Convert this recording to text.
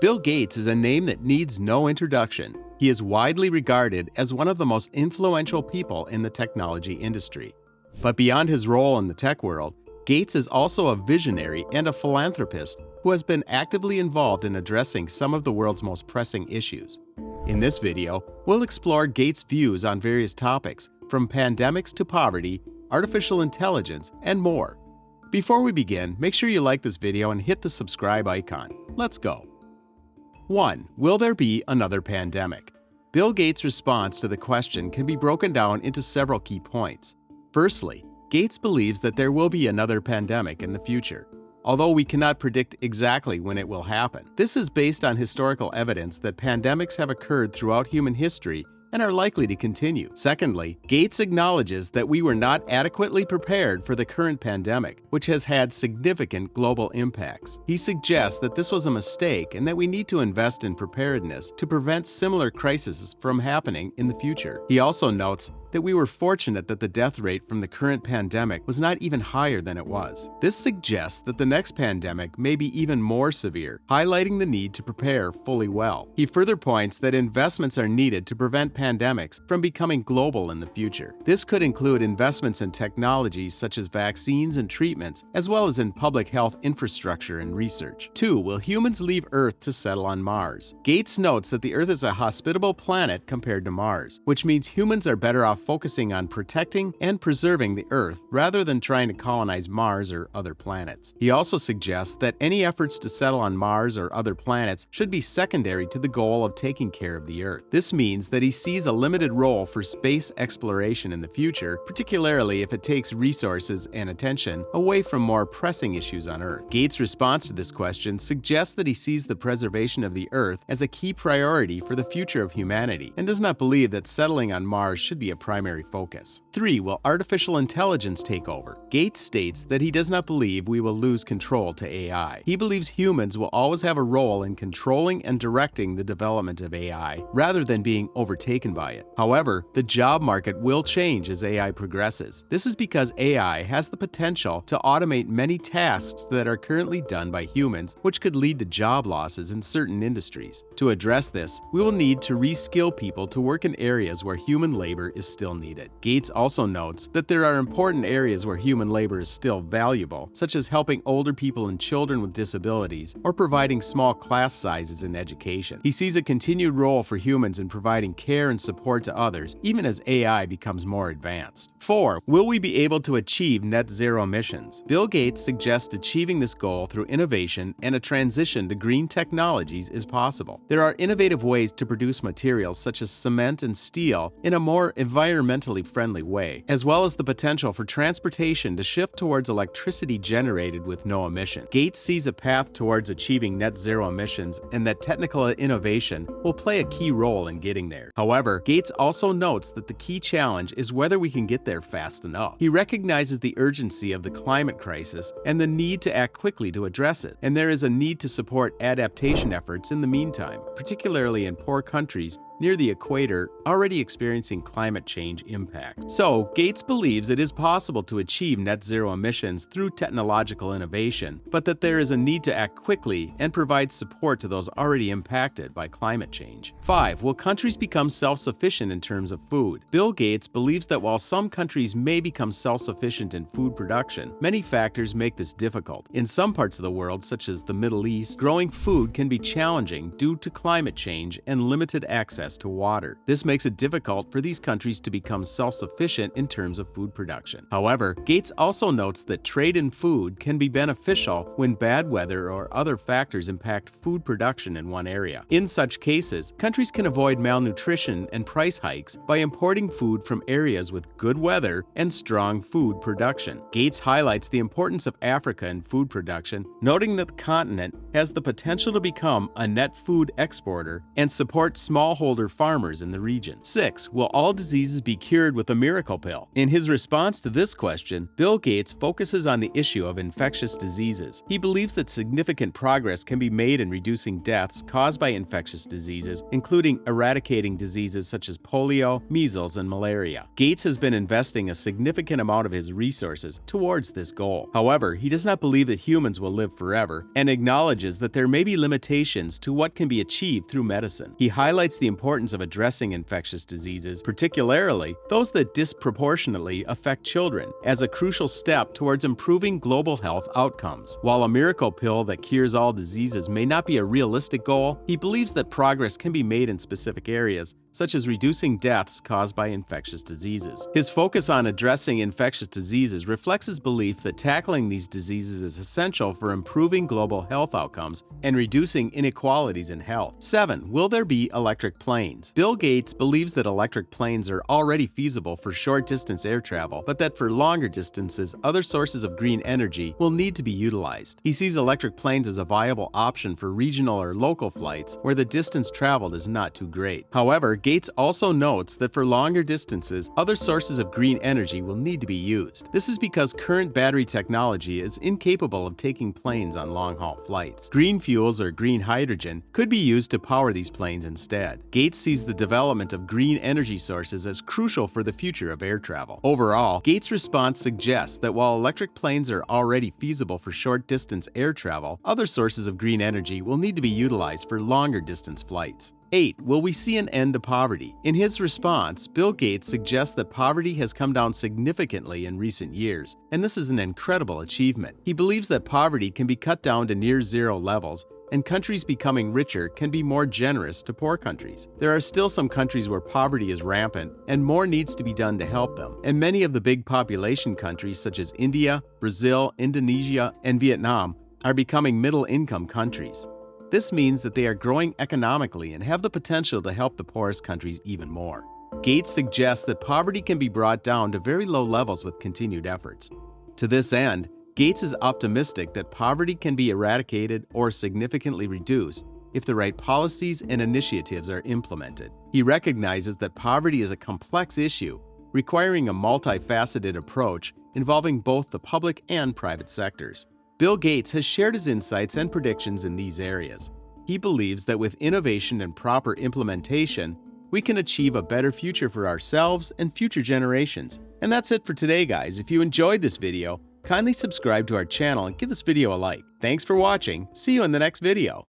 Bill Gates is a name that needs no introduction. He is widely regarded as one of the most influential people in the technology industry. But beyond his role in the tech world, Gates is also a visionary and a philanthropist who has been actively involved in addressing some of the world's most pressing issues. In this video, we'll explore Gates' views on various topics, from pandemics to poverty, artificial intelligence, and more. Before we begin, make sure you like this video and hit the subscribe icon. Let's go. 1. Will there be another pandemic? Bill Gates' response to the question can be broken down into several key points. Firstly, Gates believes that there will be another pandemic in the future, although we cannot predict exactly when it will happen. This is based on historical evidence that pandemics have occurred throughout human history and are likely to continue. Secondly, Gates acknowledges that we were not adequately prepared for the current pandemic, which has had significant global impacts. He suggests that this was a mistake and that we need to invest in preparedness to prevent similar crises from happening in the future. He also notes that we were fortunate that the death rate from the current pandemic was not even higher than it was. This suggests that the next pandemic may be even more severe, highlighting the need to prepare fully well. He further points that investments are needed to prevent pandemics from becoming global in the future. This could include investments in technologies such as vaccines and treatments, as well as in public health infrastructure and research. 2. Will humans leave Earth to settle on Mars? Gates notes that the Earth is a hospitable planet compared to Mars, which means humans are better off focusing on protecting and preserving the Earth rather than trying to colonize Mars or other planets. He also suggests that any efforts to settle on Mars or other planets should be secondary to the goal of taking care of the Earth. This means that he sees a limited role for space exploration in the future, particularly if it takes resources and attention away from more pressing issues on Earth. Gates' response to this question suggests that he sees the preservation of the Earth as a key priority for the future of humanity and does not believe that settling on Mars should be a primary focus. 3. Will artificial intelligence take over? Gates states that he does not believe we will lose control to AI. He believes humans will always have a role in controlling and directing the development of AI, rather than being overtaken by it. However, the job market will change as AI progresses. This is because AI has the potential to automate many tasks that are currently done by humans, which could lead to job losses in certain industries. To address this, we will need to reskill people to work in areas where human labor is still needed. Gates also notes that there are important areas where human labor is still valuable, such as helping older people and children with disabilities or providing small class sizes in education. He sees a continued role for humans in providing care and support to others, even as AI becomes more advanced. 4. Will we be able to achieve net zero emissions? Bill Gates suggests achieving this goal through innovation and a transition to green technologies is possible. There are innovative ways to produce materials such as cement and steel in a more environmentally friendly way, as well as the potential for transportation to shift towards electricity generated with no emission. Gates sees a path towards achieving net zero emissions and that technical innovation will play a key role in getting there. However, Gates also notes that the key challenge is whether we can get there fast enough. He recognizes the urgency of the climate crisis and the need to act quickly to address it, and there is a need to support adaptation efforts in the meantime, particularly in poor countries near the equator already experiencing climate change impact. So, Gates believes it is possible to achieve net zero emissions through technological innovation, but that there is a need to act quickly and provide support to those already impacted by climate change. 5. Will countries become self-sufficient in terms of food? Bill Gates believes that while some countries may become self-sufficient in food production, many factors make this difficult. In some parts of the world, such as the Middle East, growing food can be challenging due to climate change and limited access to water. This makes it difficult for these countries to become self-sufficient in terms of food production. However, Gates also notes that trade in food can be beneficial when bad weather or other factors impact food production in one area. In such cases, countries can avoid malnutrition and price hikes by importing food from areas with good weather and strong food production. Gates highlights the importance of Africa in food production, noting that the continent has the potential to become a net food exporter and support smallholder smallholder farmers in the region. 6. Will all diseases be cured with a miracle pill? In his response to this question, Bill Gates focuses on the issue of infectious diseases. He believes that significant progress can be made in reducing deaths caused by infectious diseases, including eradicating diseases such as polio, measles, and malaria. Gates has been investing a significant amount of his resources towards this goal. However, he does not believe that humans will live forever and acknowledges that there may be limitations to what can be achieved through medicine. He highlights the importance of addressing infectious diseases, particularly those that disproportionately affect children, as a crucial step towards improving global health outcomes. While a miracle pill that cures all diseases may not be a realistic goal, he believes that progress can be made in specific areas, such as reducing deaths caused by infectious diseases. His focus on addressing infectious diseases reflects his belief that tackling these diseases is essential for improving global health outcomes and reducing inequalities in health. 7. Will there be electric planes? Bill Gates believes that electric planes are already feasible for short-distance air travel, but that for longer distances, other sources of green energy will need to be utilized. He sees electric planes as a viable option for regional or local flights where the distance traveled is not too great. However, Gates also notes that for longer distances, other sources of green energy will need to be used. This is because current battery technology is incapable of taking planes on long-haul flights. Green fuels or green hydrogen could be used to power these planes instead. Gates sees the development of green energy sources as crucial for the future of air travel. Overall, Gates' response suggests that while electric planes are already feasible for short-distance air travel, other sources of green energy will need to be utilized for longer-distance flights. 8. Will we see an end to poverty? In his response, Bill Gates suggests that poverty has come down significantly in recent years, and this is an incredible achievement. He believes that poverty can be cut down to near-zero levels, and countries becoming richer can be more generous to poor countries. There are still some countries where poverty is rampant, and more needs to be done to help them. And many of the big population countries such as India, Brazil, Indonesia, and Vietnam are becoming middle-income countries. This means that they are growing economically and have the potential to help the poorest countries even more. Gates suggests that poverty can be brought down to very low levels with continued efforts. To this end, Gates is optimistic that poverty can be eradicated or significantly reduced if the right policies and initiatives are implemented. He recognizes that poverty is a complex issue, requiring a multifaceted approach involving both the public and private sectors. Bill Gates has shared his insights and predictions in these areas. He believes that with innovation and proper implementation, we can achieve a better future for ourselves and future generations. And that's it for today, guys. If you enjoyed this video, kindly subscribe to our channel and give this video a like. Thanks for watching. See you in the next video.